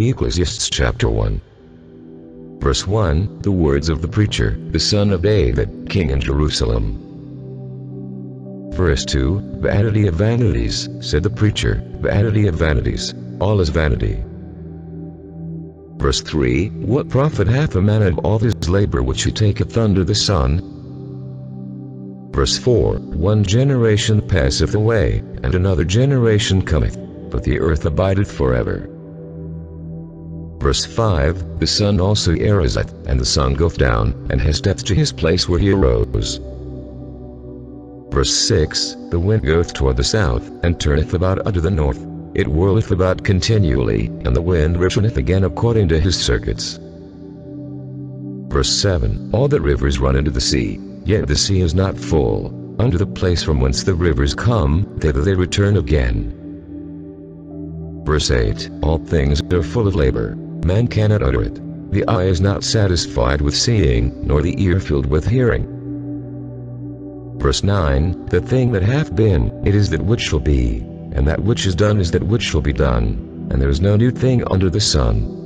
Ecclesiastes chapter 1. Verse 1, the words of the preacher, the son of David, king in Jerusalem. Verse 2, vanity of vanities, said the preacher, vanity of vanities, all is vanity. Verse 3, what profit hath a man of all his labor which he taketh under the sun? Verse 4, one generation passeth away, and another generation cometh, but the earth abideth forever. Verse 5, the sun also ariseth, and the sun goeth down, and has depth to his place where he arose. Verse 6, the wind goeth toward the south, and turneth about unto the north. It whirleth about continually, and the wind returneth again according to his circuits. Verse 7, all the rivers run into the sea, yet the sea is not full. Unto the place from whence the rivers come, thither they return again. Verse 8, all things are full of labor, man cannot utter it. The eye is not satisfied with seeing, nor the ear filled with hearing. Verse 9, the thing that hath been, it is that which shall be, and that which is done is that which shall be done, and there is no new thing under the sun.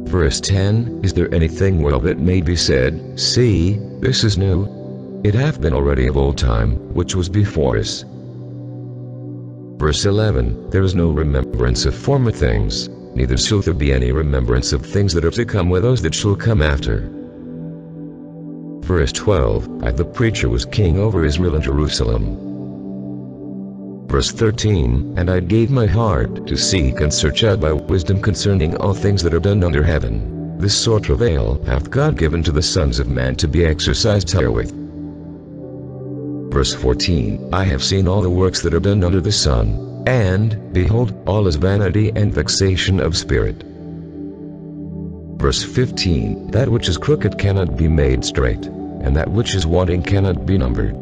Verse 10, is there anything whereof it may be said, see, this is new? It hath been already of old time, which was before us. Verse 11, there is no remembrance of former things, neither shall there be any remembrance of things that are to come with those that shall come after. Verse 12, I the preacher was king over Israel and Jerusalem. Verse 13, and I gave my heart to seek and search out by wisdom concerning all things that are done under heaven. This sore travail hath God given to the sons of man to be exercised herewith. Verse 14, I have seen all the works that are done under the sun, and, behold, all is vanity and vexation of spirit. Verse 15, that which is crooked cannot be made straight, and that which is wanting cannot be numbered.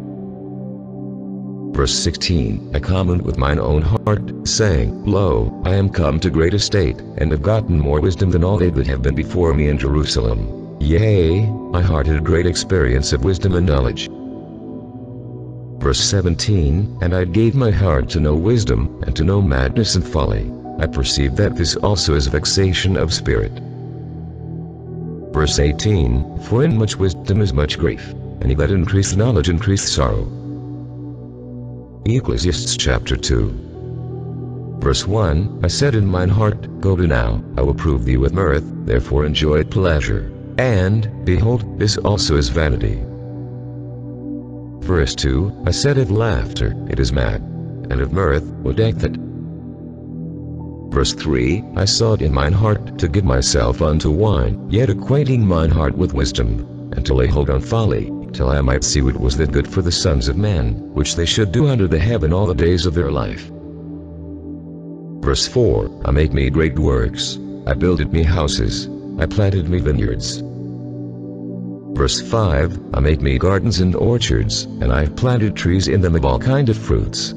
Verse 16, I commend with mine own heart, saying, Lo, I am come to great estate, and have gotten more wisdom than all they that have been before me in Jerusalem. Yea, my heart had great experience of wisdom and knowledge. Verse 17, and I gave my heart to know wisdom, and to know madness and folly. I perceive that this also is vexation of spirit. Verse 18, for in much wisdom is much grief, and he that increaseth knowledge increaseth sorrow. Ecclesiastes chapter 2. Verse 1, I said in mine heart, go to now, I will prove thee with mirth, therefore enjoy pleasure. And, behold, this also is vanity. Verse 2, I said of laughter, it is mad, and of mirth, what doth it? Verse 3, I sought in mine heart to give myself unto wine, yet acquainting mine heart with wisdom, and to lay hold on folly, till I might see what was that good for the sons of men, which they should do under the heaven all the days of their life. Verse 4, I make me great works, I builded me houses, I planted me vineyards. Verse 5, I make me gardens and orchards, and I have planted trees in them of all kind of fruits.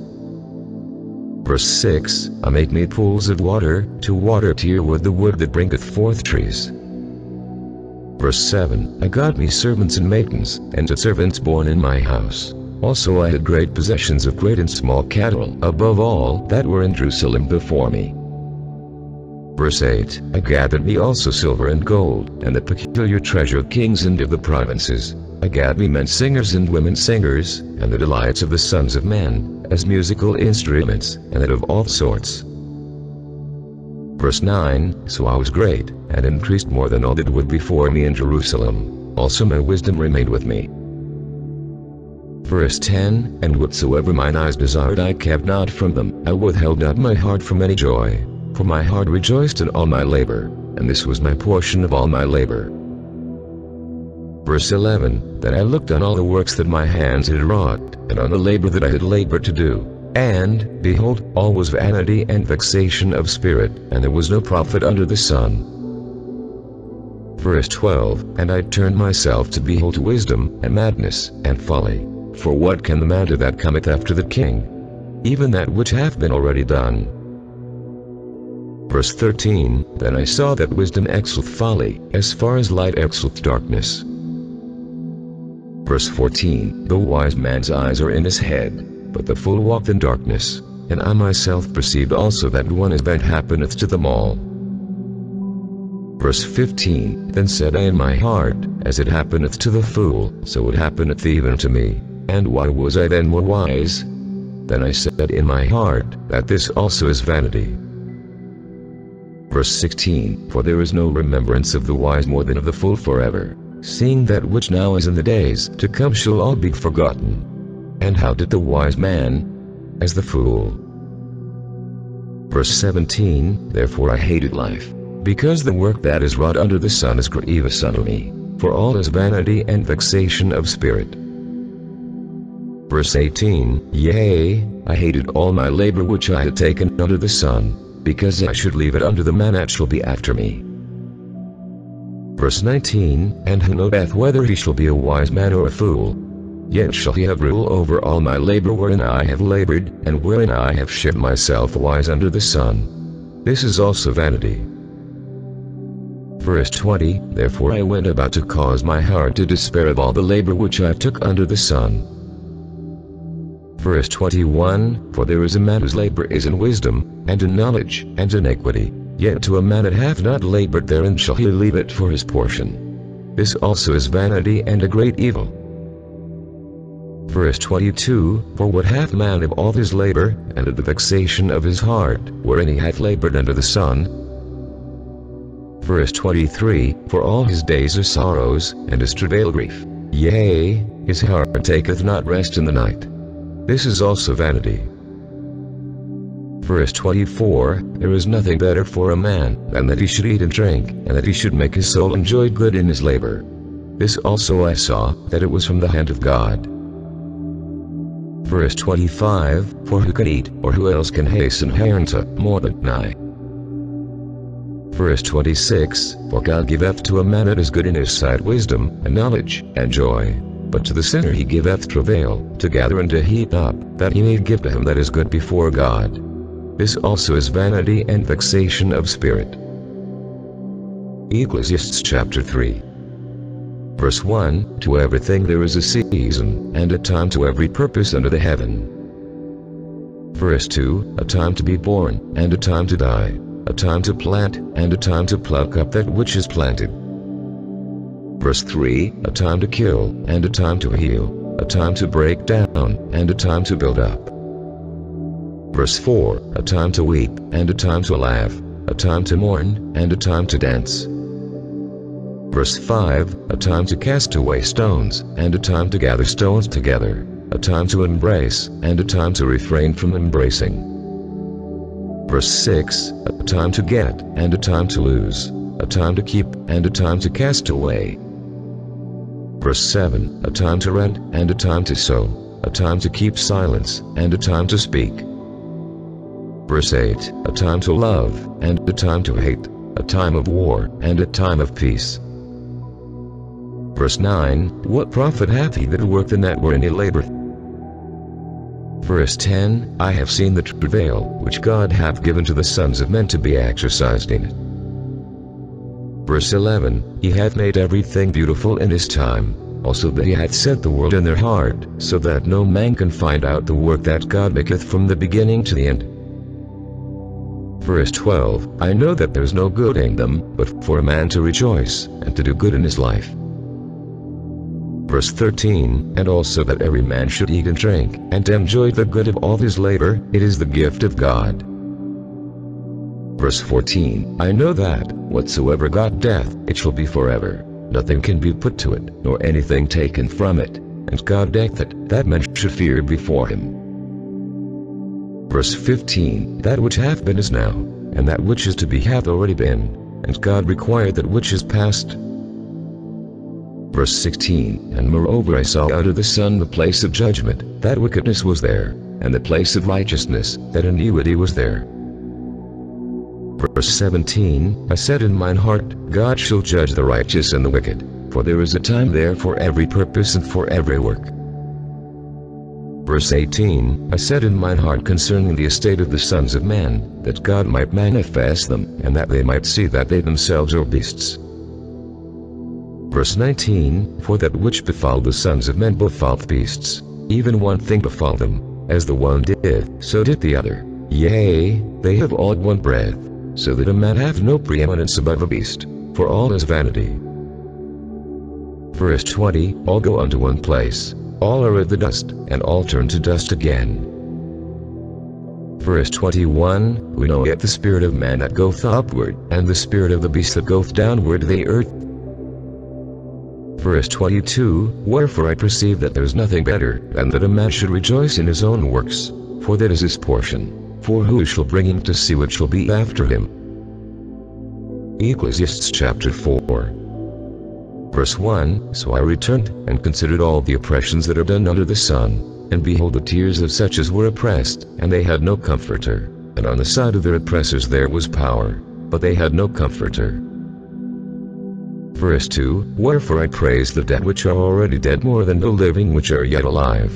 Verse 6, I make me pools of water, to water tiereward the wood that bringeth forth trees. Verse 7, I got me servants and maidens, and to servants born in my house. Also I had great possessions of great and small cattle, above all that were in Jerusalem before me. Verse 8, I gathered me also silver and gold, and the peculiar treasure of kings and of the provinces. I gathered me men singers and women singers, and the delights of the sons of men, as musical instruments, and that of all sorts. Verse 9, so I was great, and increased more than all that were before me in Jerusalem. Also my wisdom remained with me. Verse 10, and whatsoever mine eyes desired I kept not from them, I withheld not my heart from any joy. For my heart rejoiced in all my labor, and this was my portion of all my labor. Verse 11, then I looked on all the works that my hands had wrought, and on the labor that I had labored to do. And, behold, all was vanity and vexation of spirit, and there was no profit under the sun. Verse 12, and I turned myself to behold wisdom, and madness, and folly. For what can the man do that cometh after the king? Even that which hath been already done. Verse 13, then I saw that wisdom excelleth folly, as far as light excelleth darkness. Verse 14, the wise man's eyes are in his head, but the fool walketh in darkness. And I myself perceived also that one event happeneth to them all, Verse 15, Then said I in my heart, As it happeneth to the fool, so it happeneth even to me. And why was I then more wise? Then I said in my heart, That this also is vanity. Verse 16, For there is no remembrance of the wise more than of the fool forever, seeing that which now is in the days to come shall all be forgotten. And how did the wise man? As the fool. Verse 17, Therefore I hated life, because the work that is wrought under the sun is grievous unto me, for all is vanity and vexation of spirit. Verse 18, Yea, I hated all my labor which I had taken under the sun, because I should leave it unto the man that shall be after me. Verse 19, And who knoweth whether he shall be a wise man or a fool? Yet shall he have rule over all my labor wherein I have labored, and wherein I have shewed myself wise under the sun. This is also vanity. Verse 20, Therefore I went about to cause my heart to despair of all the labor which I took under the sun. Verse 21, For there is a man whose labor is in wisdom, and in knowledge, and in equity, yet to a man that hath not labored therein shall he leave it for his portion. This also is vanity and a great evil. Verse 22, For what hath man of all his labor, and of the vexation of his heart, wherein he hath labored under the sun? Verse 23, For all his days are sorrows, and his travail grief. Yea, his heart taketh not rest in the night. This is also vanity. Verse 24, There is nothing better for a man, than that he should eat and drink, and that he should make his soul enjoy good in his labor. This also I saw, that it was from the hand of God. Verse 25, For who can eat, or who else can hasten unto more than I? Verse 26, For God giveth to a man that is good in his sight wisdom, and knowledge, and joy. But to the sinner he giveth travail, to gather and to heap up, that he may give to him that is good before God. This also is vanity and vexation of spirit. Ecclesiastes chapter 3. Verse 1, To everything there is a season, and a time to every purpose under the heaven. Verse 2, A time to be born, and a time to die, a time to plant, and a time to pluck up that which is planted. Verse 3, A time to kill, and a time to heal, a time to break down, and a time to build up. Verse 4, A time to weep, and a time to laugh, a time to mourn, and a time to dance. Verse 5, A time to cast away stones, and a time to gather stones together, a time to embrace, and a time to refrain from embracing. Verse 6, A time to get, and a time to lose, a time to keep, and a time to cast away. Verse 7, A time to rent, and a time to sow, a time to keep silence, and a time to speak. Verse 8, A time to love, and a time to hate, a time of war, and a time of peace. Verse 9, What profit hath he that worketh in that wherein he laboureth? Verse 10, I have seen the travail, which God hath given to the sons of men to be exercised in it. Verse 11, He hath made everything beautiful in his time, also that he hath set the world in their heart, so that no man can find out the work that God maketh from the beginning to the end. Verse 12, I know that there is no good in them, but for a man to rejoice, and to do good in his life. Verse 13, And also that every man should eat and drink, and enjoy the good of all his labor, it is the gift of God. Verse 14, I know that, whatsoever God doth, it shall be forever. Nothing can be put to it, nor anything taken from it. And God doth it, that men should fear before him. Verse 15, That which hath been is now, and that which is to be hath already been, and God required that which is past. Verse 16, And moreover I saw under the sun the place of judgment, that wickedness was there, and the place of righteousness, that iniquity was there. Verse 17, I said in mine heart, God shall judge the righteous and the wicked, for there is a time there for every purpose and for every work. Verse 18, I said in mine heart concerning the estate of the sons of men, that God might manifest them, and that they might see that they themselves are beasts. Verse 19, For that which befall the sons of men befalleth beasts, even one thing befall them, as the one did, so did the other. Yea, they have all one breath, so that a man have no preeminence above a beast. for all is vanity. Verse 20, all go unto one place, all are of the dust, and all turn to dust again. Verse 21, we know yet the spirit of man that goeth upward, and the spirit of the beast that goeth downward to the earth. Verse 22, wherefore I perceive that there is nothing better than that a man should rejoice in his own works, for that is his portion. For who shall bring him to see what shall be after him? Ecclesiastes chapter 4. Verse 1, so I returned, and considered all the oppressions that are done under the sun, and behold the tears of such as were oppressed, and they had no comforter, and on the side of their oppressors there was power, but they had no comforter. Verse 2, wherefore I praise the dead which are already dead more than the living which are yet alive.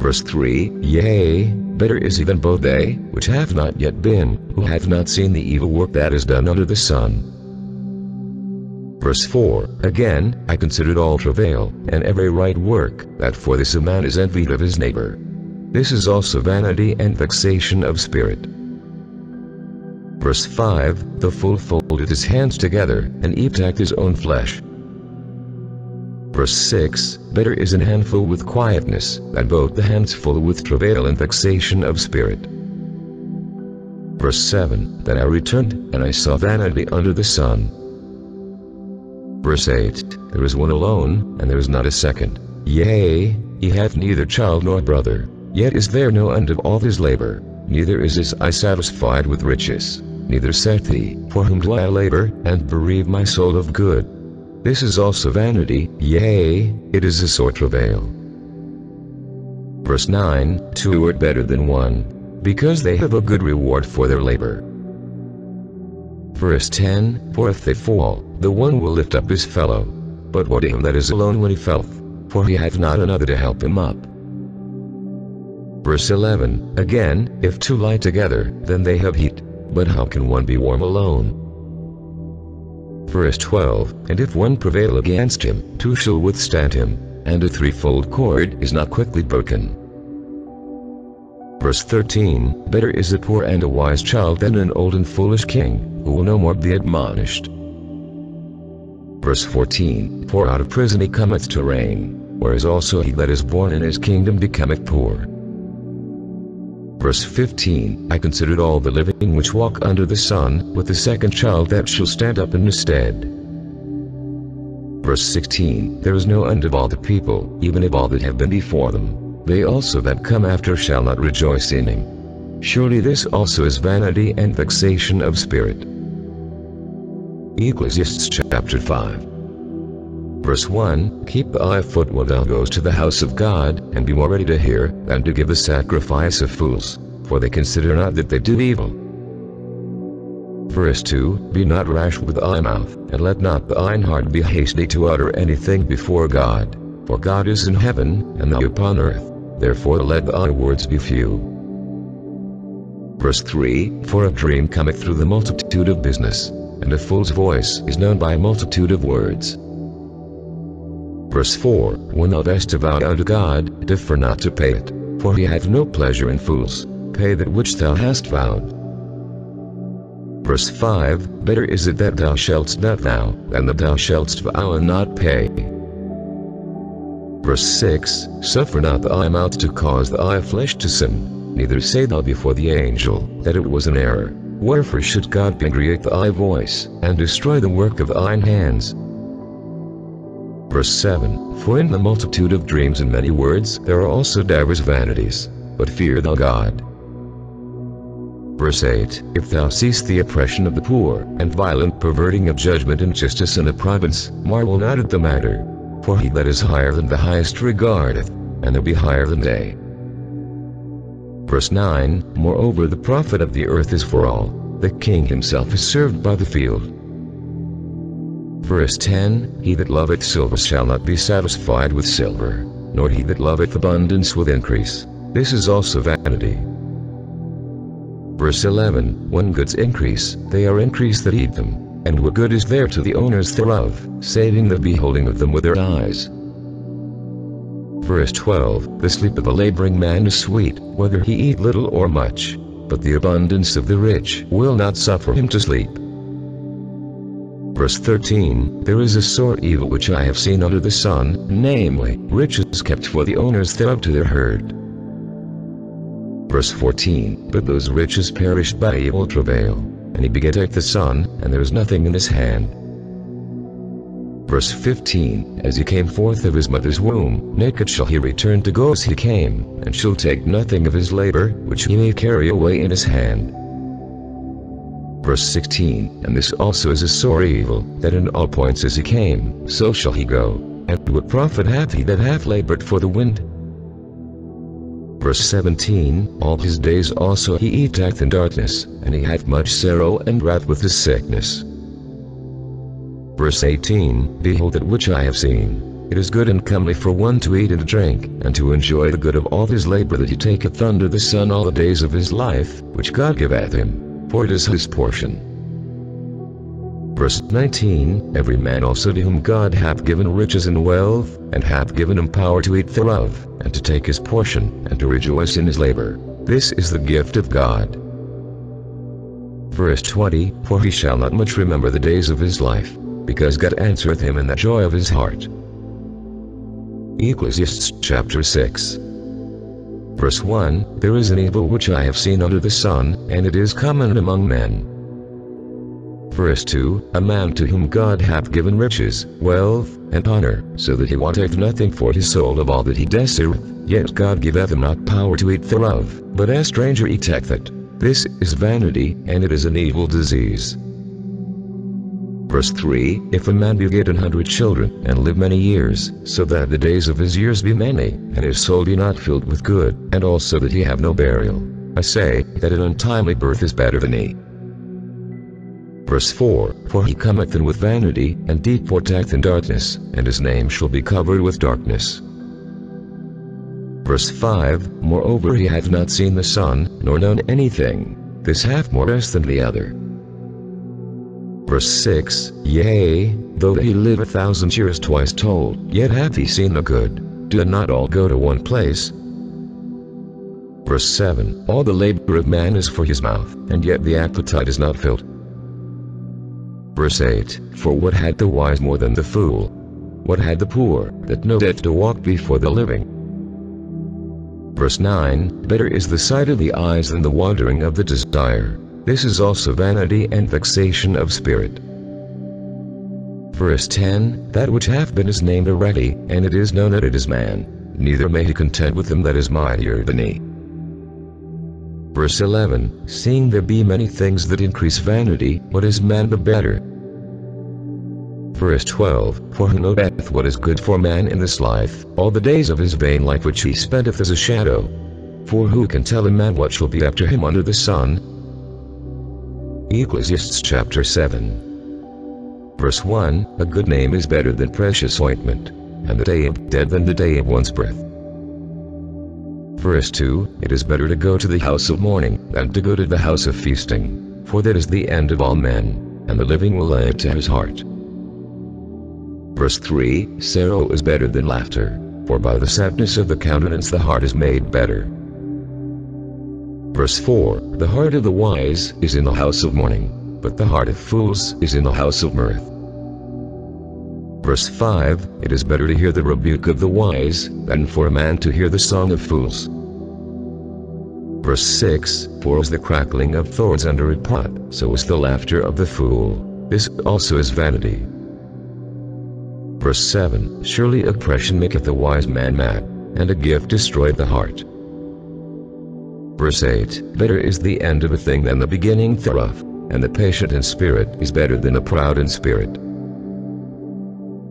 Verse 3, yea, better is he than both they, which have not yet been, who have not seen the evil work that is done under the sun. Verse 4, again, I considered all travail, and every right work, that for this a man is envied of his neighbor. This is also vanity and vexation of spirit. Verse 5, the fool foldeth his hands together, and eateth his own flesh. Verse 6, better is an handful with quietness, than both the hands full with travail and vexation of spirit. Verse 7, then I returned, and I saw vanity under the sun. Verse 8, there is one alone, and there is not a second. Yea, he hath neither child nor brother, yet is there no end of all his labor, neither is his eye satisfied with riches, neither saith he, for whom do I labor, and bereave my soul of good? This is also vanity, yea, it is a sore travail. Verse 9, two are better than one, because they have a good reward for their labor. Verse 10, for if they fall, the one will lift up his fellow. But what to him that is alone when he falleth, for he hath not another to help him up. Verse 11, again, if two lie together, then they have heat, but how can one be warm alone? Verse 12, and if one prevail against him, two shall withstand him, and a threefold cord is not quickly broken. Verse 13, better is a poor and a wise child than an old and foolish king, who will no more be admonished. Verse 14, for out of prison he cometh to reign, whereas also he that is born in his kingdom becometh poor. Verse 15, I considered all the living which walk under the sun, with the second child that shall stand up in his stead. Verse 16, there is no end of all the people, even of all that have been before them. They also that come after shall not rejoice in him. Surely this also is vanity and vexation of spirit. Ecclesiastes chapter 5. Verse 1, keep thy foot when thou goest to the house of God, and be more ready to hear, than to give the sacrifice of fools, for they consider not that they do evil. Verse 2, be not rash with thy mouth, and let not thine heart be hasty to utter anything before God. For God is in heaven, and thou upon earth, therefore let thy words be few. Verse 3, for a dream cometh through the multitude of business, and a fool's voice is known by a multitude of words. Verse 4, when thou dost a vow unto God, defer not to pay it, for he hath no pleasure in fools. Pay that which thou hast vowed. Verse 5, better is it that thou shalt not vow, than that thou shalt vow and not pay. Verse 6, suffer not thy mouth to cause thy flesh to sin, neither say thou before the angel, that it was an error. Wherefore should God be angry at thy voice, and destroy the work of thine hands? Verse 7, for in the multitude of dreams and many words there are also divers vanities, but fear thou God. Verse 8, if thou seest the oppression of the poor, and violent perverting of judgment and justice in a province, marvel not at the matter. For he that is higher than the highest regardeth, and there be higher than they. Verse 9, moreover the profit of the earth is for all, the king himself is served by the field. Verse 10, he that loveth silver shall not be satisfied with silver, nor he that loveth abundance with increase. This is also vanity. Verse 11, when goods increase, they are increased that eat them, and what good is there to the owners thereof, saving the beholding of them with their eyes? Verse 12, the sleep of the laboring man is sweet, whether he eat little or much, but the abundance of the rich will not suffer him to sleep. Verse 13, there is a sore evil which I have seen under the sun, namely, riches kept for the owners thereof to their herd. Verse 14, but those riches perished by evil travail, and he begetteth the son, and there is nothing in his hand. Verse 15, as he came forth of his mother's womb, naked shall he return to go as he came, and shall take nothing of his labor, which he may carry away in his hand. Verse 16, and this also is a sore evil, that in all points as he came, so shall he go, and what profit hath he that hath labored for the wind? Verse 17, all his days also he eateth in darkness, and he hath much sorrow and wrath with his sickness. Verse 18, behold that which I have seen, it is good and comely for one to eat and drink, and to enjoy the good of all his labor that he taketh under the sun all the days of his life, which God giveth him, for it is his portion. Verse 19, every man also to whom God hath given riches and wealth, and hath given him power to eat thereof, and to take his portion, and to rejoice in his labor. This is the gift of God. Verse 20, for he shall not much remember the days of his life, because God answereth him in the joy of his heart. Ecclesiastes chapter 6. Verse 1, there is an evil which I have seen under the sun, and it is common among men. Verse 2, a man to whom God hath given riches, wealth, and honor, so that he wanteth nothing for his soul of all that he desireth, yet God giveth him not power to eat thereof, but a stranger eateth it. This is vanity, and it is an evil disease. Verse 3, if a man beget 100 children, and live many years, so that the days of his years be many, and his soul be not filled with good, and also that he have no burial, I say, that an untimely birth is better than he. Verse 4, for he cometh in with vanity, and deporteth in darkness, and his name shall be covered with darkness. Verse 5, moreover he hath not seen the sun, nor known anything, this hath more rest than the other. Verse 6, yea, though he live 1,000 years twice told, yet hath he seen the good. Do not all go to one place? Verse 7, all the labor of man is for his mouth, and yet the appetite is not filled. Verse 8, for what had the wise more than the fool? What had the poor, that knoweth to walk before the living? Verse 9, better is the sight of the eyes than the wandering of the desire. This is also vanity and vexation of spirit. Verse 10, that which hath been is named already, and it is known that it is man, neither may he contend with him that is mightier than he. Verse 11, seeing there be many things that increase vanity, what is man the better? Verse 12, for who knoweth what is good for man in this life, all the days of his vain life which he spendeth as a shadow? For who can tell a man what shall be after him under the sun? Ecclesiastes chapter 7. Verse 1, a good name is better than precious ointment, and the day of dead than the day of one's birth. Verse 2, it is better to go to the house of mourning, than to go to the house of feasting, for that is the end of all men, and the living will lay it to his heart. Verse 3, sorrow is better than laughter, for by the sadness of the countenance the heart is made better. Verse 4, the heart of the wise is in the house of mourning, but the heart of fools is in the house of mirth. Verse 5, it is better to hear the rebuke of the wise, than for a man to hear the song of fools. Verse 6, for as the crackling of thorns under a pot, so is the laughter of the fool. This also is vanity. Verse 7, surely oppression maketh a wise man mad, and a gift destroyeth the heart. Verse 8, better is the end of a thing than the beginning thereof, and the patient in spirit is better than the proud in spirit.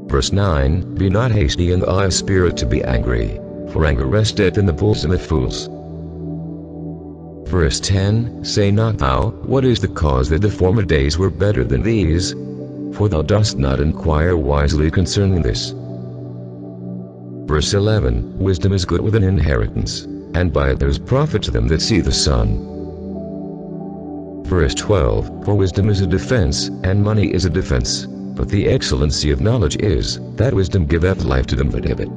Verse 9, be not hasty in thy spirit to be angry, for anger resteth in the bosom of fools. Verse 10, say not thou, what is the cause that the former days were better than these? For thou dost not inquire wisely concerning this. Verse 11, wisdom is good with an inheritance, and by it there is profit to them that see the sun. Verse 12, for wisdom is a defense, and money is a defense, but the excellency of knowledge is, that wisdom giveth life to them that have it.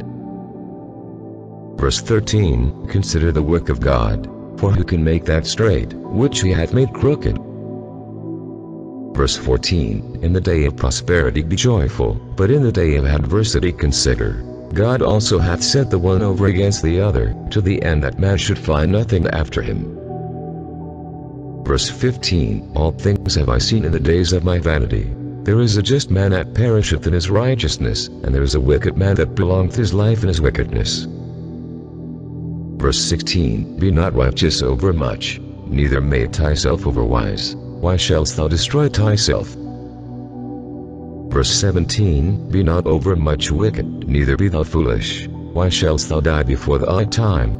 Verse 13, consider the work of God, for who can make that straight, which he hath made crooked? Verse 14, in the day of prosperity be joyful, but in the day of adversity consider. God also hath set the one over against the other, to the end that man should find nothing after him. Verse 15, all things have I seen in the days of my vanity. There is a just man that perisheth in his righteousness, and there is a wicked man that prolongeth his life in his wickedness. Verse 16, be not righteous over much, neither make thyself over wise. Why shalt thou destroy thyself? Verse 17, be not over much wicked, neither be thou foolish. Why shalt thou die before thy time?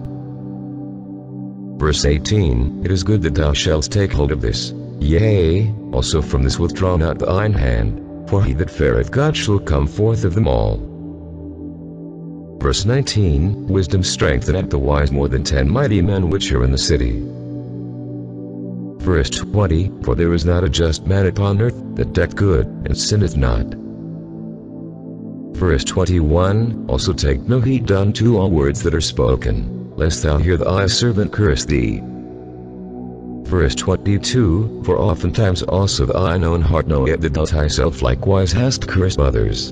Verse 18, it is good that thou shalt take hold of this. Yea, also from this withdraw not thine hand, for he that feareth God shall come forth of them all. Verse 19, wisdom strengtheneth the wise more than 10 mighty men which are in the city. Verse 20, for there is not a just man upon earth that doeth good, and sinneth not. Verse 21, also take no heed unto all words that are spoken, lest thou hear thy servant curse thee. Verse 22, for oftentimes also thine own heart knoweth that thou thyself likewise hast cursed others.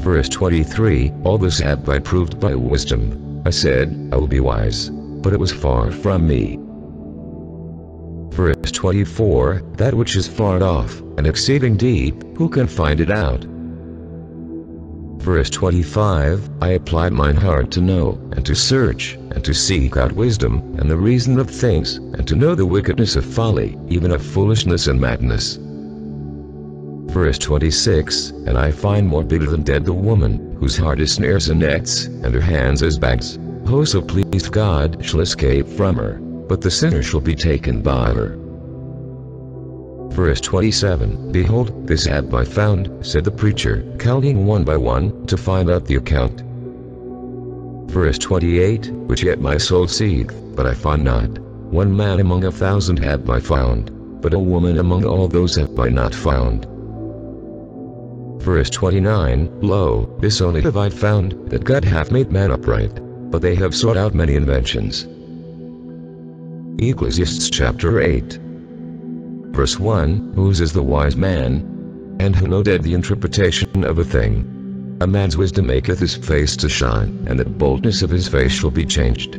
Verse 23, all this have I proved by wisdom. I said, I will be wise, but it was far from me. Verse 24, that which is far off, and exceeding deep, who can find it out? Verse 25, I applied mine heart to know, and to search, and to seek out wisdom, and the reason of things, and to know the wickedness of folly, even of foolishness and madness. Verse 26, and I find more bitter than dead the woman, whose heart is snares and nets, and her hands as bags. Whoso pleased God shall escape from her, but the sinner shall be taken by her. Verse 27, behold, this have I found, said the preacher, counting one by one, to find out the account. Verse 28, which yet my soul seeketh, but I find not. One man among 1,000 have I found, but a woman among all those have I not found. Verse 29, lo, this only have I found, that God hath made man upright, but they have sought out many inventions. Ecclesiastes chapter 8. Verse 1, whose is the wise man? And who knoweth the interpretation of a thing? A man's wisdom maketh his face to shine, and the boldness of his face shall be changed.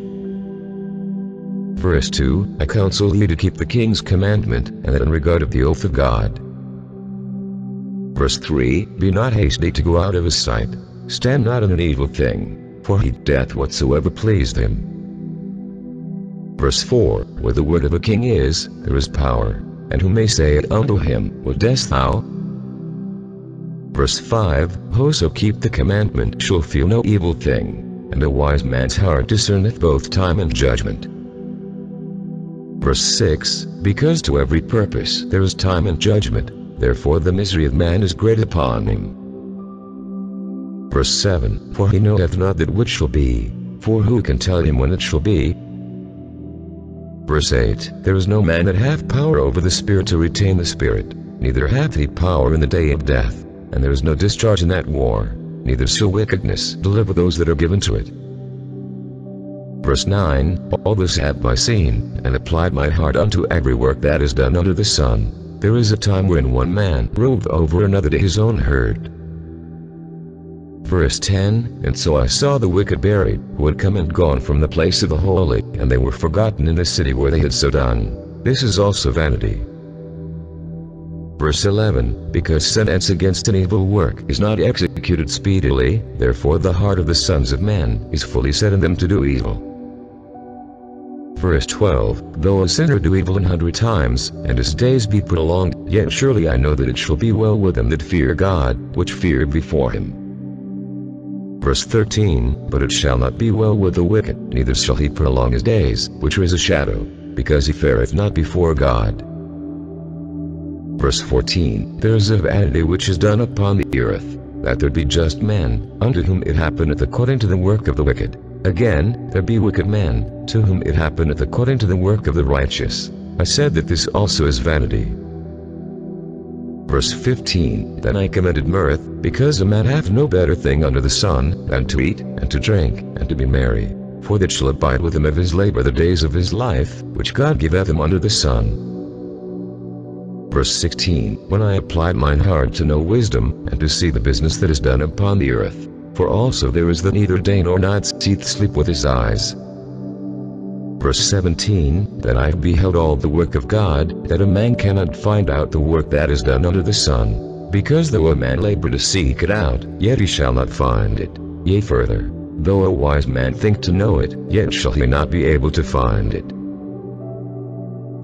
Verse 2, I counsel thee to keep the king's commandment, and that in regard of the oath of God. Verse 3, be not hasty to go out of his sight, stand not in an evil thing, for he doth whatsoever pleased him. Verse 4, where the word of a king is, there is power. And who may say unto him, what doest thou? Verse 5, whoso keep the commandment shall feel no evil thing, and a wise man's heart discerneth both time and judgment. Verse 6, because to every purpose there is time and judgment, therefore the misery of man is great upon him. Verse 7, for he knoweth not that which shall be, for who can tell him when it shall be? Verse 8, there is no man that hath power over the Spirit to retain the Spirit, neither hath he power in the day of death, and there is no discharge in that war, neither shall wickedness deliver those that are given to it. Verse 9, all this have I seen, and applied my heart unto every work that is done under the sun. There is a time wherein one man ruled over another to his own herd. Verse 10, and so I saw the wicked buried, who had come and gone from the place of the holy, and they were forgotten in the city where they had so done. This is also vanity. Verse 11, because sentence against an evil work is not executed speedily, therefore the heart of the sons of men is fully set in them to do evil. Verse 12, though a sinner do evil 100 times, and his days be prolonged, yet surely I know that it shall be well with them that fear God, which fear before him. Verse 13, but it shall not be well with the wicked, neither shall he prolong his days, which is a shadow, because he fareth not before God. Verse 14, there is a vanity which is done upon the earth, that there be just men, unto whom it happeneth according to the work of the wicked. Again, there be wicked men, to whom it happeneth according to the work of the righteous. I said that this also is vanity. Verse 15, then I commended mirth, because a man hath no better thing under the sun, than to eat, and to drink, and to be merry. For that shall abide with him of his labor the days of his life, which God giveth him under the sun. Verse 16, when I applied mine heart to know wisdom, and to see the business that is done upon the earth. For also there is that neither day nor night seeth sleep with his eyes. Verse 17, that I have beheld all the work of God, that a man cannot find out the work that is done under the sun. Because though a man labor to seek it out, yet he shall not find it. Yea further, though a wise man think to know it, yet shall he not be able to find it.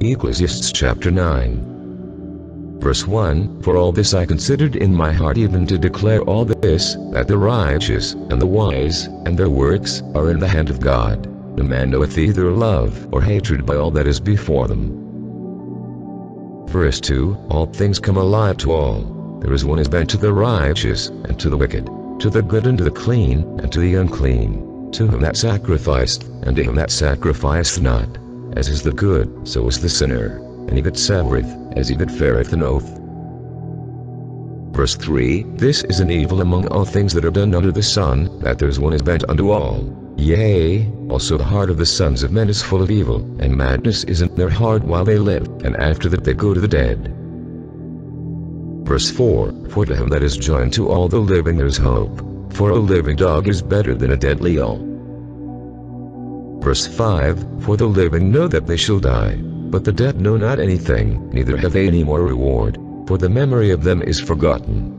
Ecclesiastes chapter 9. Verse 1, for all this I considered in my heart, even to declare all this, that the righteous, and the wise, and their works, are in the hand of God. A man knoweth either love or hatred by all that is before them. Verse 2, all things come alive to all. There is one is bent to the righteous, and to the wicked, to the good and to the clean, and to the unclean, to him that sacrificed, and to him that sacrificeth not. As is the good, so is the sinner, and he that severeth, as he that fareth an oath. Verse 3, this is an evil among all things that are done under the sun, that there is one is bent unto all. Yea, also the heart of the sons of men is full of evil, and madness is in their heart while they live, and after that they go to the dead. Verse 4, for to him that is joined to all the living there is hope, for a living dog is better than a dead leal. Verse 5, for the living know that they shall die, but the dead know not anything, neither have they any more reward, for the memory of them is forgotten.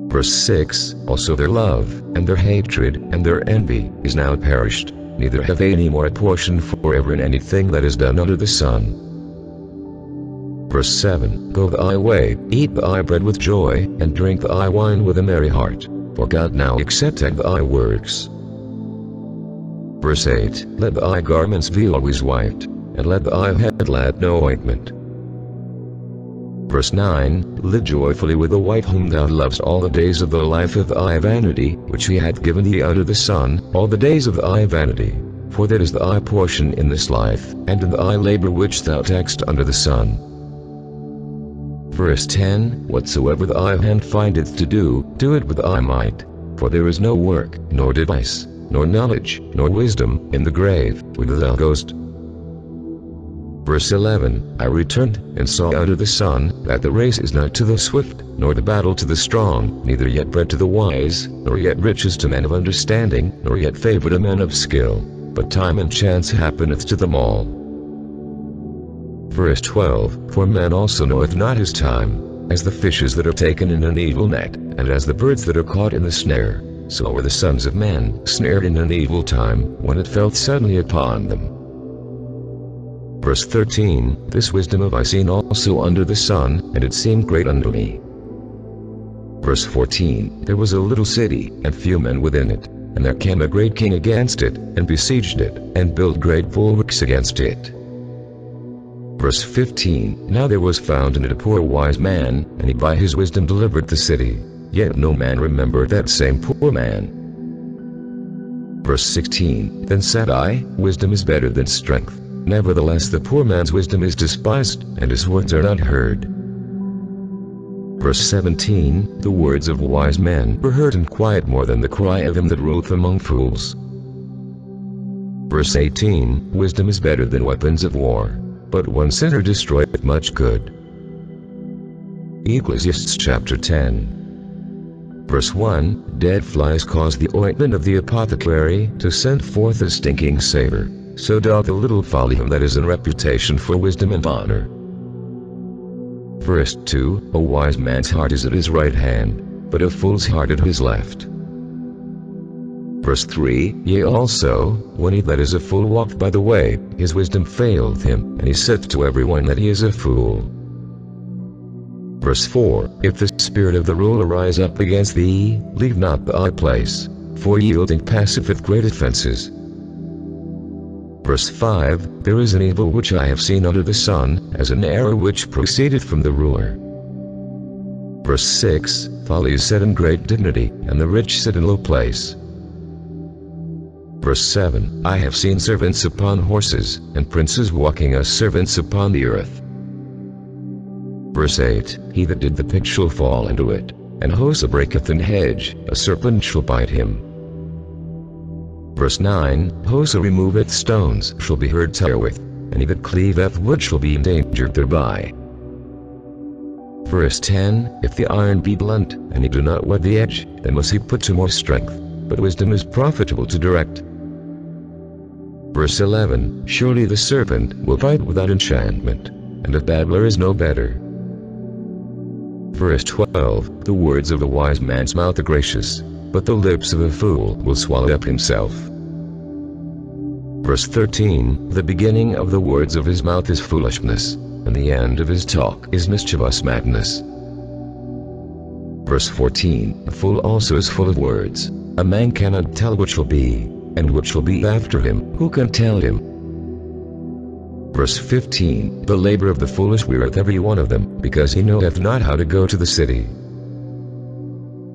Verse 6, also their love, and their hatred, and their envy, is now perished, neither have they any more a portion forever in anything that is done under the sun. Verse 7, go thy way, eat thy bread with joy, and drink thy wine with a merry heart, for God now accepteth thy works. Verse 8, let thy garments be always white, and let thy head lack no ointment. Verse 9, live joyfully with the wife whom thou lovest all the days of the life of thy vanity, which he hath given thee under the sun, all the days of thy vanity. For that is thy portion in this life, and in thy labor which thou takest under the sun. Verse 10, whatsoever thy hand findeth to do, do it with thy might. For there is no work, nor device, nor knowledge, nor wisdom, in the grave, whither thou goest. Verse 11, I returned, and saw under the sun, that the race is not to the swift, nor the battle to the strong, neither yet bread to the wise, nor yet riches to men of understanding, nor yet favor to men of skill, but time and chance happeneth to them all. Verse 12, for man also knoweth not his time, as the fishes that are taken in an evil net, and as the birds that are caught in the snare, so are the sons of men snared in an evil time, when it fell suddenly upon them. Verse 13, this wisdom have I seen also under the sun, and it seemed great unto me. Verse 14, there was a little city, and few men within it, and there came a great king against it, and besieged it, and built great bulwarks against it. Verse 15, now there was found in it a poor wise man, and he by his wisdom delivered the city, yet no man remembered that same poor man. Verse 16, then said I, wisdom is better than strength. Nevertheless the poor man's wisdom is despised, and his words are not heard. Verse 17, the words of wise men were heard in quiet more than the cry of him that ruleth among fools. Verse 18, wisdom is better than weapons of war, but one sinner destroyeth much good. Ecclesiastes chapter 10. Verse 1, dead flies cause the ointment of the apothecary to send forth a stinking savor. So doth a little folly him that is in reputation for wisdom and honor. Verse 2, a wise man's heart is at his right hand, but a fool's heart at his left. Verse 3, yea also, when he that is a fool walked by the way, his wisdom failed him, and he saith to every one that he is a fool. Verse 4, if the spirit of the ruler rise up against thee, leave not thy place, for yielding passeth great offenses. Verse 5, there is an evil which I have seen under the sun, as an error which proceedeth from the ruler. Verse 6, folly is set in great dignity, and the rich sit in low place. Verse 7, I have seen servants upon horses, and princes walking as servants upon the earth. Verse 8, he that did the pit shall fall into it, and whoso breaketh an hedge, a serpent shall bite him. Verse 9, whoso removeth stones shall be hurt therewith, and he that cleaveth wood shall be endangered thereby. Verse 10, if the iron be blunt, and he do not whet the edge, then must he put to more strength, but wisdom is profitable to direct. Verse 11, surely the serpent will bite without enchantment, and a babbler is no better. Verse 12, the words of the wise man's mouth are gracious, but the lips of a fool will swallow up himself. Verse 13, the beginning of the words of his mouth is foolishness, and the end of his talk is mischievous madness. Verse 14, a fool also is full of words. A man cannot tell what shall be, and what shall be after him, who can tell him? Verse 15, the labor of the foolish wearieth every one of them, because he knoweth not how to go to the city.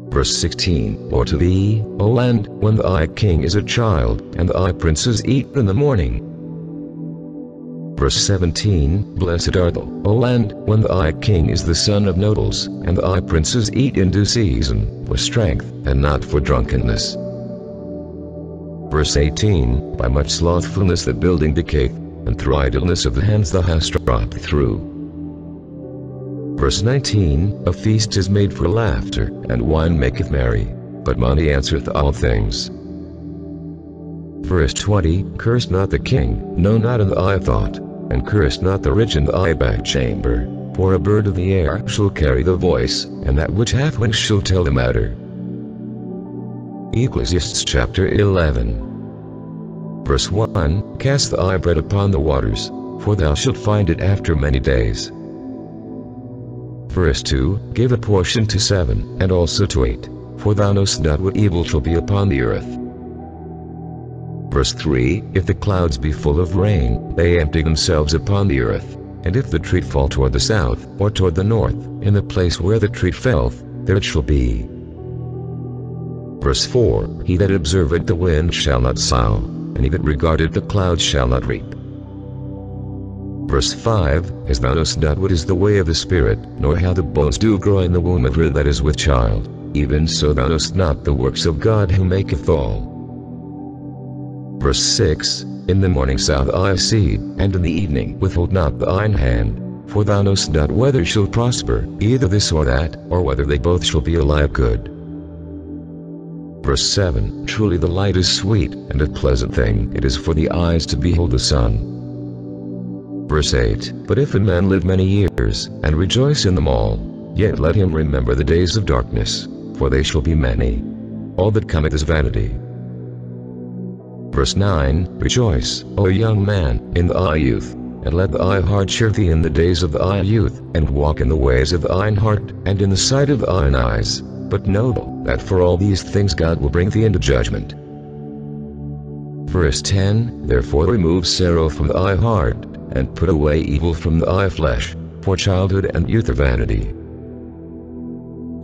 Verse 16, woe to thee, O land, when thy king is a child, and thy princes eat in the morning. Verse 17, blessed art thou, O land, when thy king is the son of nobles, and thy princes eat in due season, for strength, and not for drunkenness. Verse 18, by much slothfulness the building decayeth, and through idleness of the hands thou hast dropped through. Verse 19, a feast is made for laughter, and wine maketh merry, but money answereth all things. Verse 20, curse not the king, no not in thy thought, and curse not the rich in thy bedchamber, for a bird of the air shall carry the voice, and that which hath wings shall tell the matter. Ecclesiastes chapter 11. Verse 1, cast thy bread upon the waters, for thou shalt find it after many days. Verse 2, give a portion to 7, and also to 8, for thou knowest not what evil shall be upon the earth. Verse 3, if the clouds be full of rain, they empty themselves upon the earth, and if the tree fall toward the south, or toward the north, in the place where the tree felleth, there it shall be. Verse 4, he that observeth the wind shall not sow, and he that regardeth the clouds shall not reap. Verse 5, as thou knowest not what is the way of the Spirit, nor how the bones do grow in the womb of her that is with child, even so thou knowest not the works of God who maketh all. Verse 6, in the morning sow thy seed, and in the evening withhold not thine hand, for thou knowest not whether shall prosper, either this or that, or whether they both shall be alike good. Verse 7, truly the light is sweet, and a pleasant thing it is for the eyes to behold the sun. Verse 8, but if a man live many years, and rejoice in them all, yet let him remember the days of darkness, for they shall be many. All that cometh is vanity. Verse 9, rejoice, O young man, in thy youth, and let thy heart cheer thee in the days of thy youth, and walk in the ways of thine heart, and in the sight of thine eyes. But know that for all these things God will bring thee into judgment. Verse 10, therefore remove sorrow from thy heart, and put away evil from thy flesh, for childhood and youth are vanity.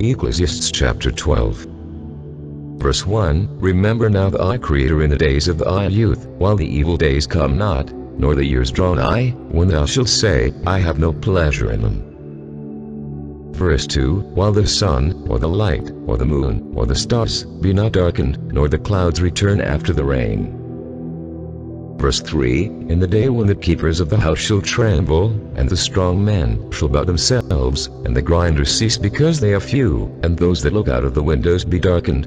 Ecclesiastes chapter 12. Verse 1, remember now thy Creator in the days of thy youth, while the evil days come not, nor the years draw nigh, when thou shalt say, I have no pleasure in them. Verse 2, while the sun, or the light, or the moon, or the stars, be not darkened, nor the clouds return after the rain. Verse 3, in the day when the keepers of the house shall tremble, and the strong men shall bow themselves, and the grinders cease because they are few, and those that look out of the windows be darkened.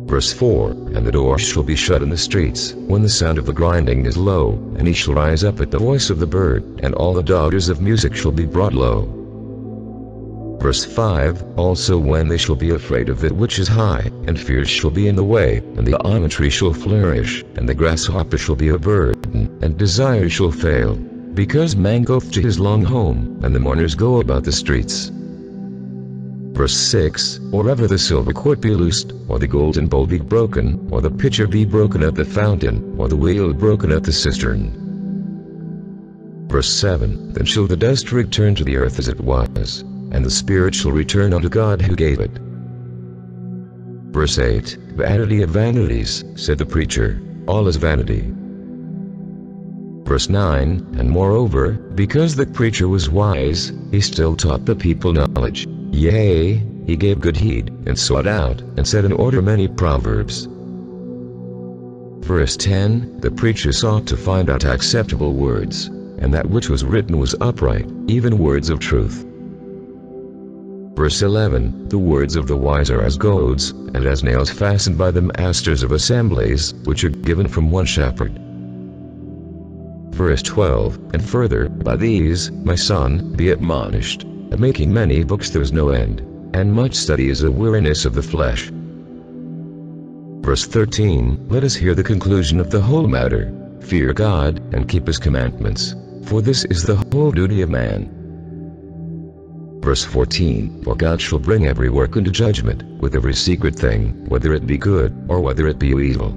Verse 4, and the door shall be shut in the streets, when the sound of the grinding is low, and he shall rise up at the voice of the bird, and all the daughters of music shall be brought low. Verse 5, also when they shall be afraid of that which is high, and fears shall be in the way, and the almond tree shall flourish, and the grasshopper shall be a burden, and desire shall fail, because man goeth to his long home, and the mourners go about the streets. Verse 6, or ever the silver cord be loosed, or the golden bowl be broken, or the pitcher be broken at the fountain, or the wheel broken at the cistern. Verse 7, then shall the dust return to the earth as it was, and the spirit shall return unto God who gave it. Verse 8, vanity of vanities, said the preacher, all is vanity. Verse 9, and moreover, because the preacher was wise, he still taught the people knowledge. Yea, he gave good heed, and sought out, and set in order many proverbs. Verse 10, the preacher sought to find out acceptable words, and that which was written was upright, even words of truth. Verse 11, the words of the wise are as goads, and as nails fastened by the masters of assemblies, which are given from one shepherd. Verse 12, and further, by these, my son, be admonished, that making many books there is no end, and much study is a weariness of the flesh. Verse 13, let us hear the conclusion of the whole matter. Fear God, and keep his commandments, for this is the whole duty of man. Verse 14, for God shall bring every work into judgment, with every secret thing, whether it be good, or whether it be evil.